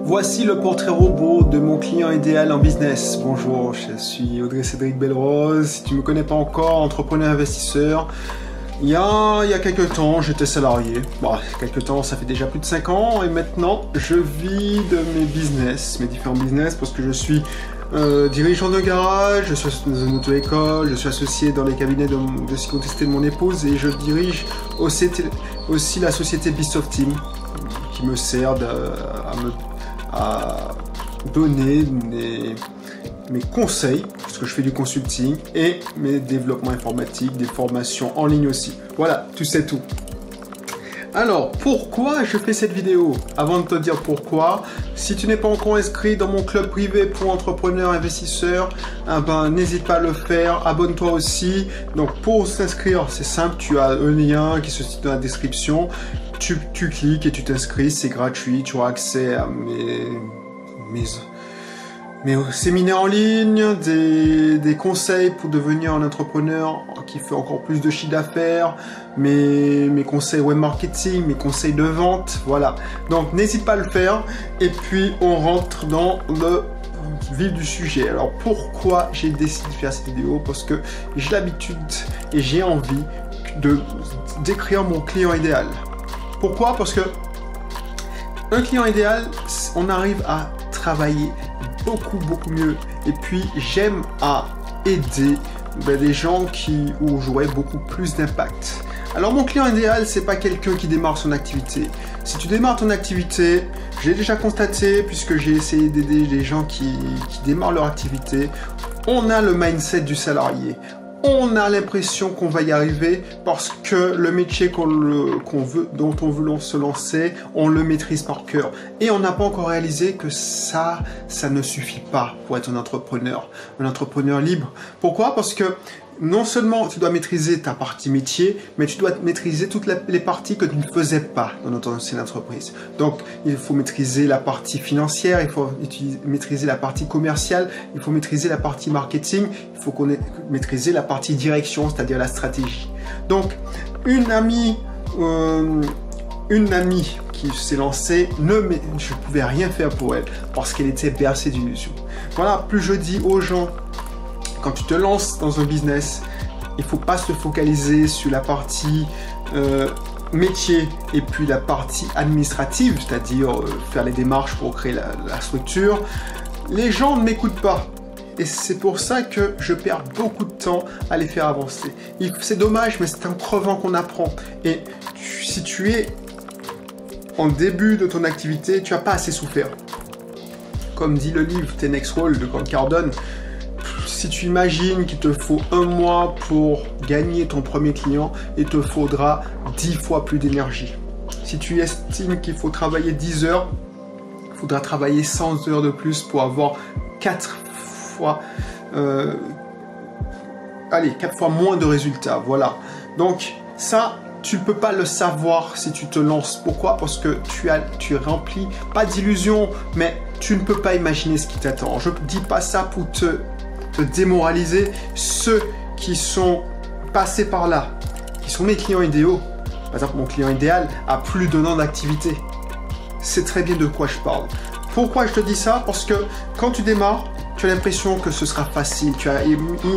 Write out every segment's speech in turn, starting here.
Voici le portrait robot de mon client idéal en business. Bonjour, je suis Audrey Cédric Belrose. Si tu ne me connais pas encore, entrepreneur investisseur. Il y a quelques temps, j'étais salarié. Bon, quelques temps, ça fait déjà plus de 5 ans. Et maintenant, je vis de mes différents business, parce que je suis dirigeant de garage, je suis dans une auto-école, je suis associé dans les cabinets de psychotesté de mon épouse et je dirige aussi la société Beast of Team qui me sert à donner mes conseils, parce que je fais du consulting, et mes développements informatiques, des formations en ligne aussi. Voilà, tu sais tout. Alors, pourquoi je fais cette vidéo? Avant de te dire pourquoi, si tu n'es pas encore inscrit dans mon club privé pour entrepreneurs investisseurs, n'hésite pas à le faire, abonne-toi aussi. Donc pour s'inscrire, c'est simple, tu as un lien qui se situe dans la description, tu cliques et tu t'inscris, c'est gratuit, tu auras accès à mes séminaires en ligne, des conseils pour devenir un entrepreneur qui fait encore plus de chiffre d'affaires, mes conseils web marketing, mes conseils de vente, voilà. Donc n'hésite pas à le faire et puis on rentre dans le vif du sujet. Alors pourquoi j'ai décidé de faire cette vidéo? Parce que j'ai l'habitude et j'ai envie de décrire mon client idéal. Pourquoi? Parce que un client idéal, on arrive à travailler beaucoup mieux, et puis j'aime à aider des gens où j'aurai beaucoup plus d'impact. Alors mon client idéal, c'est pas quelqu'un qui démarre son activité. Si tu démarres ton activité, j'ai déjà constaté, puisque j'ai essayé d'aider des gens qui démarrent leur activité, on a le mindset du salarié. On a l'impression qu'on va y arriver parce que le métier dont on veut se lancer, on le maîtrise par cœur. Et on n'a pas encore réalisé que ça ne suffit pas pour être un entrepreneur libre. Pourquoi? Parce que non seulement tu dois maîtriser ta partie métier, mais tu dois maîtriser toutes les parties que tu ne faisais pas dans notre ancienne entreprise. Donc, il faut maîtriser la partie financière, il faut maîtriser la partie commerciale, il faut maîtriser la partie marketing, il faut maîtriser la partie direction, c'est-à-dire la stratégie. Donc, une amie qui s'est lancée, je ne pouvais rien faire pour elle parce qu'elle était bercée d'illusions. Voilà, plus je dis aux gens, quand tu te lances dans un business, il ne faut pas se focaliser sur la partie métier et puis la partie administrative, c'est-à-dire faire les démarches pour créer la structure. Les gens ne m'écoutent pas. Et c'est pour ça que je perds beaucoup de temps à les faire avancer. C'est dommage, mais c'est en crevant qu'on apprend. Et si tu es en début de ton activité, tu n'as pas assez souffert. Comme dit le livre 10X Rule de Grant Cardone, si tu imagines qu'il te faut 1 mois pour gagner ton premier client, il te faudra 10 fois plus d'énergie. Si tu estimes qu'il faut travailler 10 heures, il faudra travailler 100 heures de plus pour avoir 4 fois moins de résultats. Voilà. Donc ça, tu ne peux pas le savoir si tu te lances. Pourquoi? Parce que tu es rempli, pas d'illusions, mais tu ne peux pas imaginer ce qui t'attend. Je ne dis pas ça pour te démoraliser. Ceux qui sont passés par là, qui sont mes clients idéaux, par exemple mon client idéal a plus d'1 an d'activité. C'est très bien de quoi je parle. Pourquoi je te dis ça? Parce que quand tu démarres, tu as l'impression que ce sera facile. Tu as mis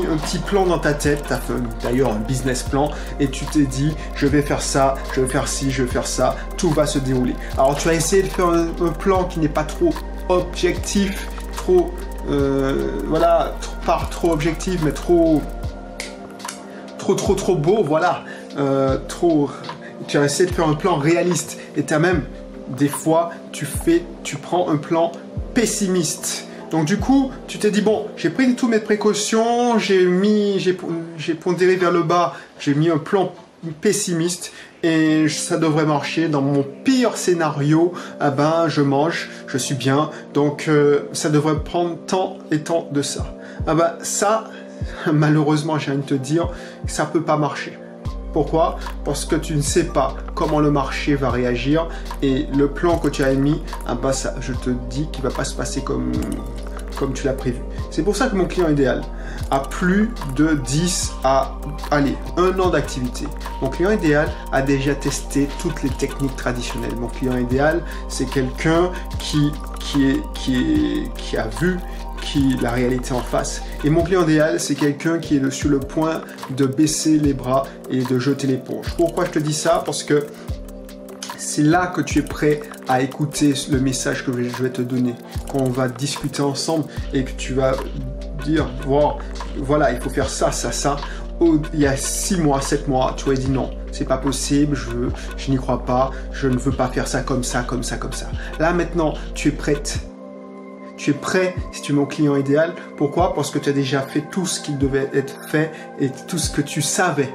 un petit plan dans ta tête, tu as fait d'ailleurs un business plan, et tu t'es dit, je vais faire ça, je vais faire ci, je vais faire ça, tout va se dérouler. Alors tu as essayé de faire un plan qui n'est pas trop objectif, pas trop objectif, mais trop beau, voilà. Tu as essayé de faire un plan réaliste, et tu as même, des fois, tu prends un plan pessimiste. Donc du coup, tu t'es dit, bon, j'ai pris toutes mes précautions, j'ai pondéré vers le bas, j'ai mis un plan pessimiste, et ça devrait marcher. Dans mon pire scénario, je mange, je suis bien, donc ça devrait prendre tant et tant de ça. Ça, malheureusement, j'ai envie de te dire, ça peut pas marcher. Pourquoi? Parce que tu ne sais pas comment le marché va réagir, et le plan que tu as émis, je te dis qu'il ne va pas se passer comme tu l'as prévu. C'est pour ça que mon client idéal a plus de 10 à 1 an d'activité. Mon client idéal a déjà testé toutes les techniques traditionnelles. Mon client idéal, c'est quelqu'un qui qui a vu la réalité en face. Et mon client idéal, c'est quelqu'un qui est sur le point de baisser les bras et de jeter l'éponge. Pourquoi je te dis ça? Parce que c'est là que tu es prêt à écouter le message que je vais te donner. Quand on va discuter ensemble et que tu vas dire, voilà, il faut faire ça, ça, ça. Il y a 6 mois, 7 mois, tu aurais dit non, c'est pas possible, je n'y crois pas, je ne veux pas faire ça comme ça, comme ça, comme ça. Là maintenant, tu es prête. Tu es prêt si tu es mon client idéal. Pourquoi? Parce que tu as déjà fait tout ce qui devait être fait et tout ce que tu savais.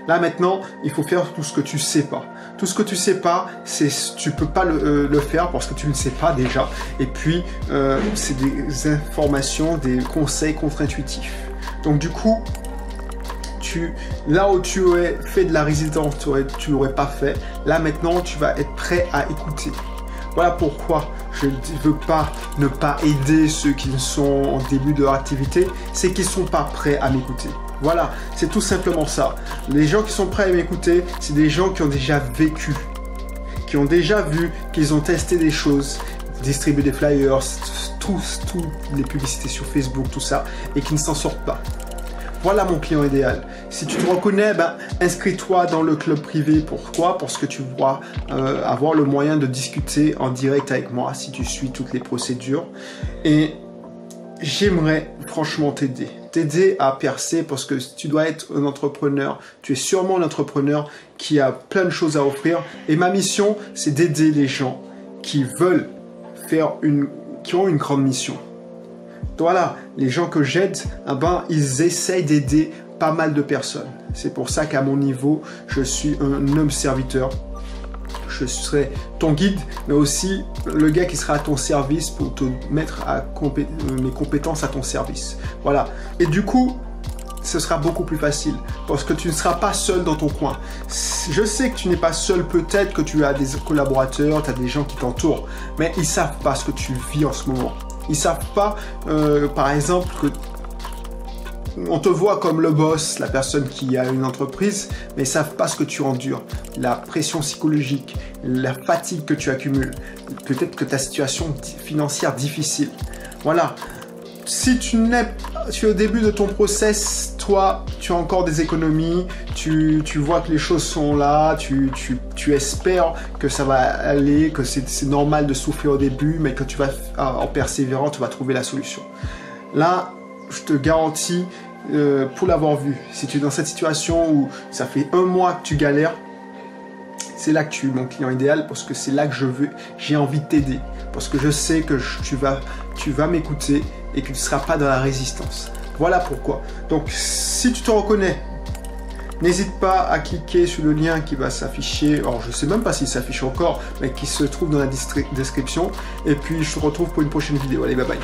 Là maintenant, il faut faire tout ce que tu sais pas. Tout ce que tu sais pas, tu peux pas le faire parce que tu ne sais pas déjà. Et puis, c'est des informations, des conseils contre-intuitifs. Donc du coup, là où tu aurais fait de la résidence, tu l'aurais pas fait. Là maintenant, tu vas être prêt à écouter. Voilà pourquoi je ne veux pas ne pas aider ceux qui sont en début de leur activité, c'est qu'ils ne sont pas prêts à m'écouter. Voilà, c'est tout simplement ça. Les gens qui sont prêts à m'écouter, c'est des gens qui ont déjà vécu, qui ont déjà vu, qu'ils ont testé des choses, distribué des flyers, toutes les publicités sur Facebook, tout ça, et qui ne s'en sortent pas. Voilà mon client idéal. Si tu te reconnais, inscris-toi dans le club privé. Pourquoi? Parce que tu pourras avoir le moyen de discuter en direct avec moi si tu suis toutes les procédures. Et j'aimerais franchement t'aider à percer parce que tu dois être un entrepreneur. Tu es sûrement un entrepreneur qui a plein de choses à offrir. Et ma mission, c'est d'aider les gens qui veulent qui ont une grande mission. Voilà, les gens que j'aide, ils essayent d'aider pas mal de personnes. C'est pour ça qu'à mon niveau, je suis un homme serviteur. Je serai ton guide, mais aussi le gars qui sera à ton service pour te mettre mes compétences à ton service. Voilà. Et du coup, ce sera beaucoup plus facile parce que tu ne seras pas seul dans ton coin. Je sais que tu n'es pas seul, peut-être que tu as des collaborateurs, tu as des gens qui t'entourent, mais ils ne savent pas ce que tu vis en ce moment. Ils ne savent pas, par exemple, que on te voit comme le boss, la personne qui a une entreprise, mais ils ne savent pas ce que tu endures. La pression psychologique, la fatigue que tu accumules, peut-être que ta situation financière difficile. Voilà. Si tu es au début de ton process, toi, tu as encore des économies, tu vois que les choses sont là, tu espères que ça va aller, que c'est normal de souffrir au début, mais que tu vas, en persévérant, tu vas trouver la solution. Là, je te garantis, pour l'avoir vu, si tu es dans cette situation où ça fait 1 mois que tu galères, c'est là que tu es mon client idéal parce que c'est là que j'ai envie de t'aider. Parce que je sais que tu vas m'écouter et que tu ne seras pas dans la résistance. Voilà pourquoi. Donc, si tu te reconnais, n'hésite pas à cliquer sur le lien qui va s'afficher. Alors, je ne sais même pas s'il s'affiche encore, mais qui se trouve dans la description. Et puis, je te retrouve pour une prochaine vidéo. Allez, bye bye.